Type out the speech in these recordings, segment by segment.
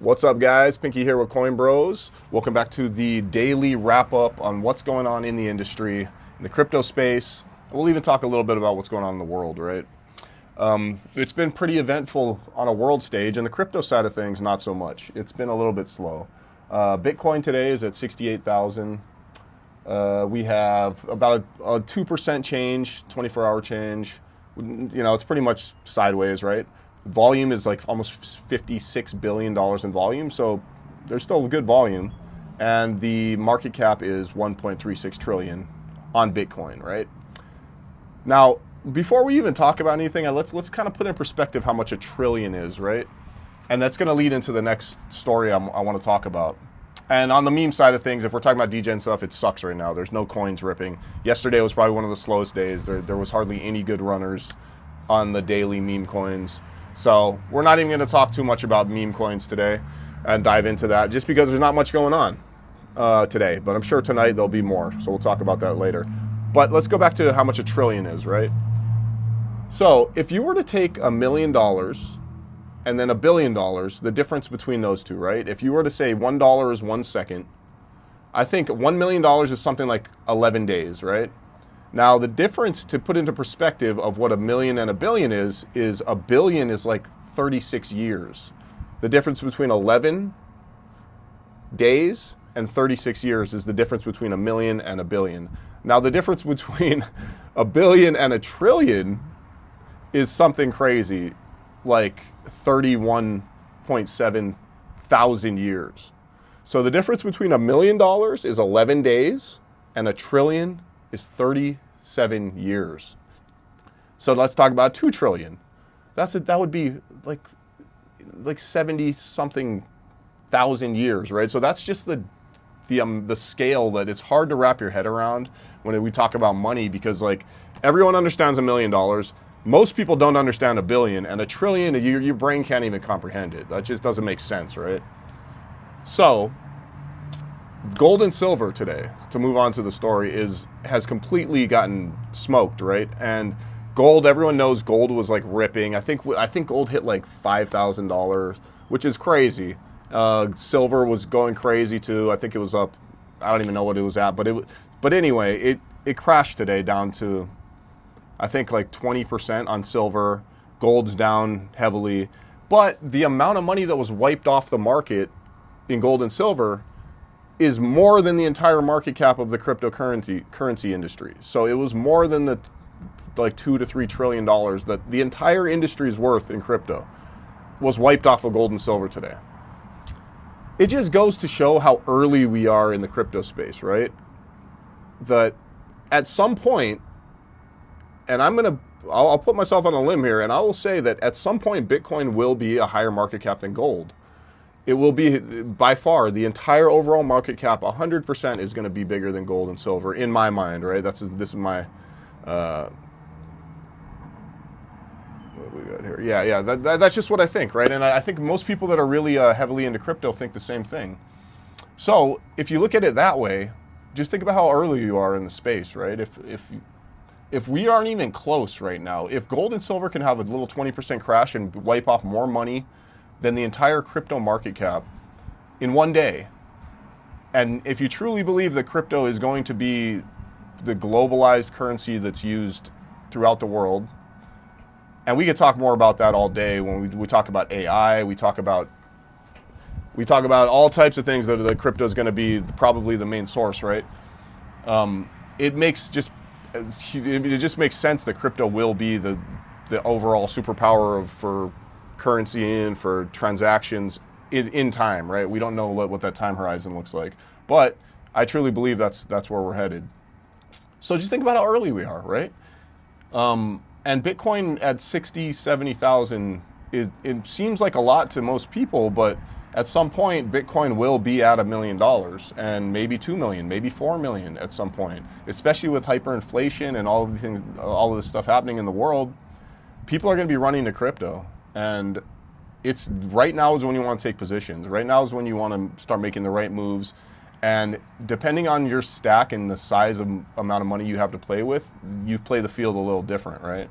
What's up, guys? Pinky here with Coinbros. Welcome back to the daily wrap up on what's going on in the industry, in the crypto space. We'll even talk a little bit about what's going on in the world, right? It's been pretty eventful on a world stage, and the crypto side of things, not so much. It's been a little bit slow. Bitcoin today is at 68,000. We have about a 2% change, 24-hour change. You know, it's pretty much sideways, right? Volume is like almost $56 billion in volume, so there's still good volume. And the market cap is 1.36 trillion on Bitcoin, right? Now, before we even talk about anything, let's kind of put in perspective how much a trillion is, right? And that's going to lead into the next story I want to talk about. And on the meme side of things, if we're talking about degen stuff, it sucks right now. There's no coins ripping. Yesterday was probably one of the slowest days. There was hardly any good runners on the daily meme coins. So we're not even going to talk too much about meme coins today and dive into that just because there's not much going on today. But I'm sure tonight there'll be more. So we'll talk about that later. But let's go back to how much a trillion is, right? So if you were to take $1 million and then $1 billion, the difference between those two, right? If you were to say $1 is 1 second, I think $1 million is something like 11 days, right? Now, the difference, to put into perspective of what a million and a billion is a billion is like 36 years. The difference between 11 days and 36 years is the difference between a million and a billion. Now, the difference between a billion and a trillion is something crazy, like 31.7 thousand years. So the difference between $1 million is 11 days and a trillion is 37 years. So let's talk about 2 trillion. That would be like 70 something thousand years, right? So that's just the scale that it's hard to wrap your head around when we talk about money, because like everyone understands $1 million. Most people don't understand a billion, and a trillion, your brain can't even comprehend it. That just doesn't make sense, right? So gold and silver today, to move on to the story, has completely gotten smoked, right? And gold, everyone knows gold was like ripping. I think gold hit like $5,000, which is crazy. Silver was going crazy too. I think it was up. I don't even know what it was at, but anyway, it crashed today down to, I think, like 20% on silver. Gold's down heavily, but the amount of money that was wiped off the market in gold and silver is more than the entire market cap of the cryptocurrency industry. So it was more than the like $2 to $3 trillion that the entire industry's worth in crypto was wiped off of gold and silver today. It just goes to show how early we are in the crypto space, right? That at some point, and I'll put myself on a limb here, and I will say that at some point Bitcoin will be a higher market cap than gold. It will be, by far, the entire overall market cap, 100% is going to be bigger than gold and silver, in my mind, right? This is my, what we got here? Yeah, that's just what I think, right? And I think most people that are really heavily into crypto think the same thing. So if you look at it that way, just think about how early you are in the space, right? If we aren't even close right now, if gold and silver can have a little 20% crash and wipe off more money than the entire crypto market cap in one day, and if you truly believe that crypto is going to be the globalized currency that's used throughout the world, and we could talk more about that all day when we talk about AI, we talk about all types of things that the crypto is going to be probably the main source, right? It just makes sense that crypto will be the overall superpower for currency and for transactions in time, right? We don't know what that time horizon looks like, but I truly believe that's where we're headed. So just think about how early we are, right? And Bitcoin at 60, 70,000, it seems like a lot to most people, but at some point, Bitcoin will be at $1 million and maybe 2 million, maybe 4 million at some point, especially with hyperinflation and all of the things, all of this stuff happening in the world. People are going to be running to crypto, and it's right now is when you want to take positions. Right now is when you want to start making the right moves. And depending on your stack and the size of amount of money you have to play with, you play the field a little different, right?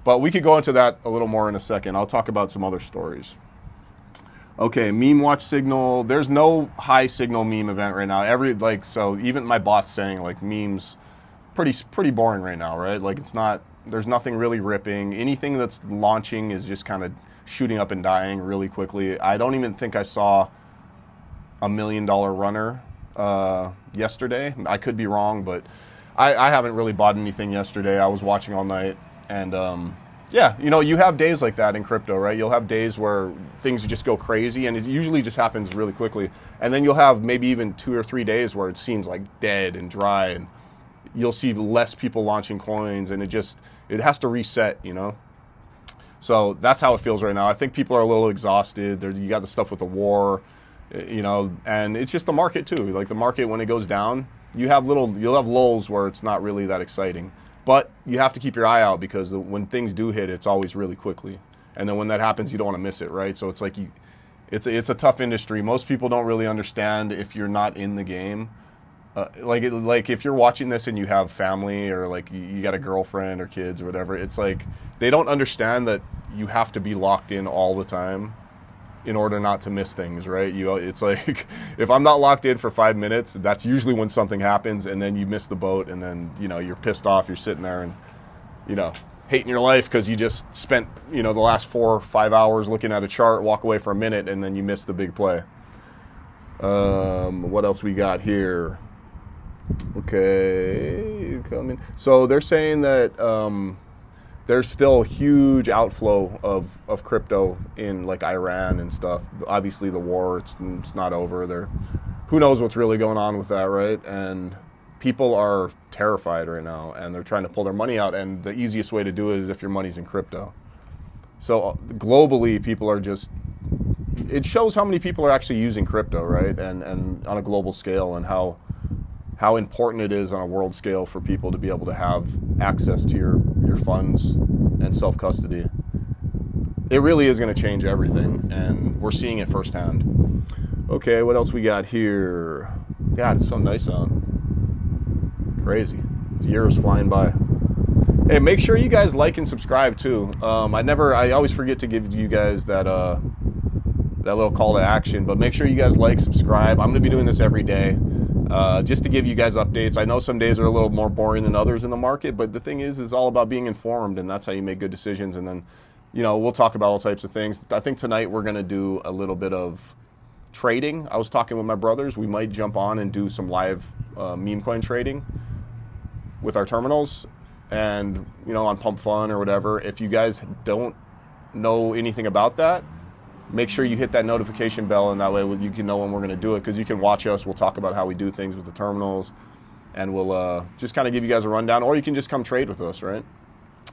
But we could go into that a little more in a second. I'll talk about some other stories. Okay, meme watch signal. There's no high signal meme event right now. So even my bot's saying like memes pretty boring right now, right? Like it's not, there's nothing really ripping. Anything that's launching is just kind of shooting up and dying really quickly. I don't even think I saw $1 million runner yesterday. I could be wrong, but I haven't really bought anything yesterday. I was watching all night, and yeah, you have days like that in crypto, right? You'll have days where things just go crazy, and it usually just happens really quickly. And then you'll have maybe even 2 or 3 days where it seems like dead and dry, and you'll see less people launching coins, and it has to reset. So that's how it feels right now. I think people are a little exhausted. You got the stuff with the war, and it's just the market too. Like the market, when it goes down, you'll have lulls where it's not really that exciting. But you have to keep your eye out, because when things do hit, it's always really quickly. And then when that happens, you don't want to miss it, right? So it's like it's a tough industry. Most people don't really understand if you're not in the game. Like if you're watching this and you have family, or like you got a girlfriend or kids or whatever, it's like they don't understand that you have to be locked in all the time in order not to miss things, right? It's like if I'm not locked in for 5 minutes, that's usually when something happens, and then you miss the boat, and then you're pissed off. You're sitting there and hating your life because you just spent the last 4 or 5 hours looking at a chart, walk away for a minute, and then you miss the big play. What else we got here? Okay, coming. So they're saying that there's still huge outflow of crypto in like Iran and stuff. Obviously the war, it's not over. Who knows what's really going on with that, right? And people are terrified right now, and they're trying to pull their money out, and the easiest way to do it is if your money's in crypto. So globally, people are it shows how many people are actually using crypto, right? And on a global scale, and how important it is on a world scale for people to be able to have access to your funds and self-custody. It really is going to change everything, and we're seeing it firsthand. Okay, what else we got here? God, it's so nice out. Crazy. The year is flying by. Hey, make sure you guys like and subscribe too. I always forget to give you guys that little call to action, but make sure you guys like, subscribe. I'm going to be doing this every day. Just to give you guys updates. I know some days are a little more boring than others in the market, but the thing is, it's all about being informed, and that's how you make good decisions. And then, we'll talk about all types of things. I think tonight we're going to do a little bit of trading. I was talking with my brothers. We might jump on and do some live meme coin trading with our terminals, and, on Pump Fun or whatever. If you guys don't know anything about that, make sure you hit that notification bell, and that way you can know when we're going to do it, because you can watch us. We'll talk about how we do things with the terminals, and we'll just kind of give you guys a rundown, or you can just come trade with us, right?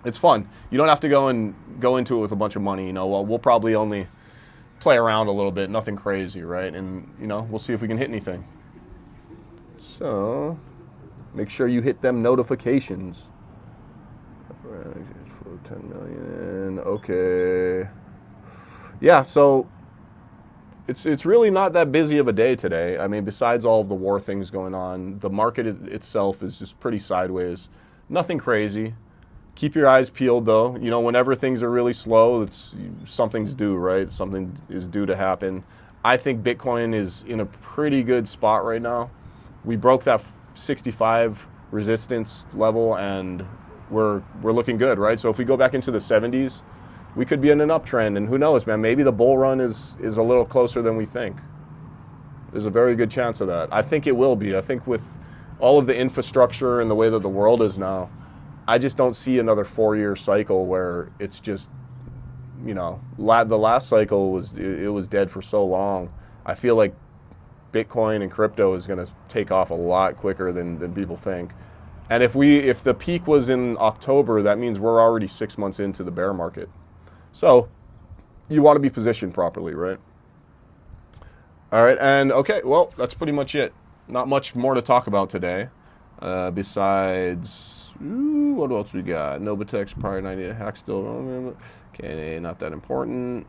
It's fun. You don't have to go into it with a bunch of money. We'll probably only play around a little bit, nothing crazy, right? And we'll see if we can hit anything. So make sure you hit them notifications. 10 million. Okay. Yeah, so it's really not that busy of a day today. I mean, besides all of the war things going on, the market itself is just pretty sideways. Nothing crazy. Keep your eyes peeled, though. Whenever things are really slow, something's due, right? Something is due to happen. I think Bitcoin is in a pretty good spot right now. We broke that 65 resistance level, and we're looking good, right? So if we go back into the 70s, we could be in an uptrend, and who knows, man? Maybe the bull run is a little closer than we think. There's a very good chance of that. I think it will be. I think with all of the infrastructure and the way that the world is now, I just don't see another 4-year cycle where it's just, the last cycle was dead for so long. I feel like Bitcoin and crypto is going to take off a lot quicker than people think. And if the peak was in October, that means we're already 6 months into the bear market. So you want to be positioned properly, right? All right, and okay, well, that's pretty much it. Not much more to talk about today. Besides, what else we got? Novatex, prior 90 hack still. Okay, not that important.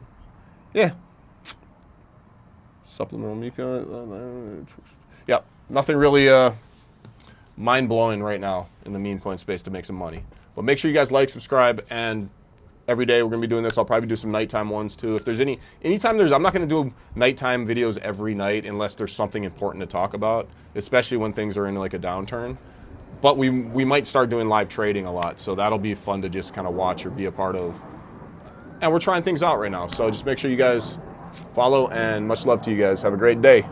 Yeah. Supplemental Mika. Yeah, nothing really mind-blowing right now in the meme coin space to make some money. But make sure you guys like, subscribe, and every day we're going to be doing this. I'll probably do some nighttime ones too. If there's anytime I'm not going to do nighttime videos every night unless there's something important to talk about, especially when things are in like a downturn. But we might start doing live trading a lot, so that'll be fun to just kind of watch or be a part of. And we're trying things out right now, so just make sure you guys follow, and much love to you guys. Have a great day.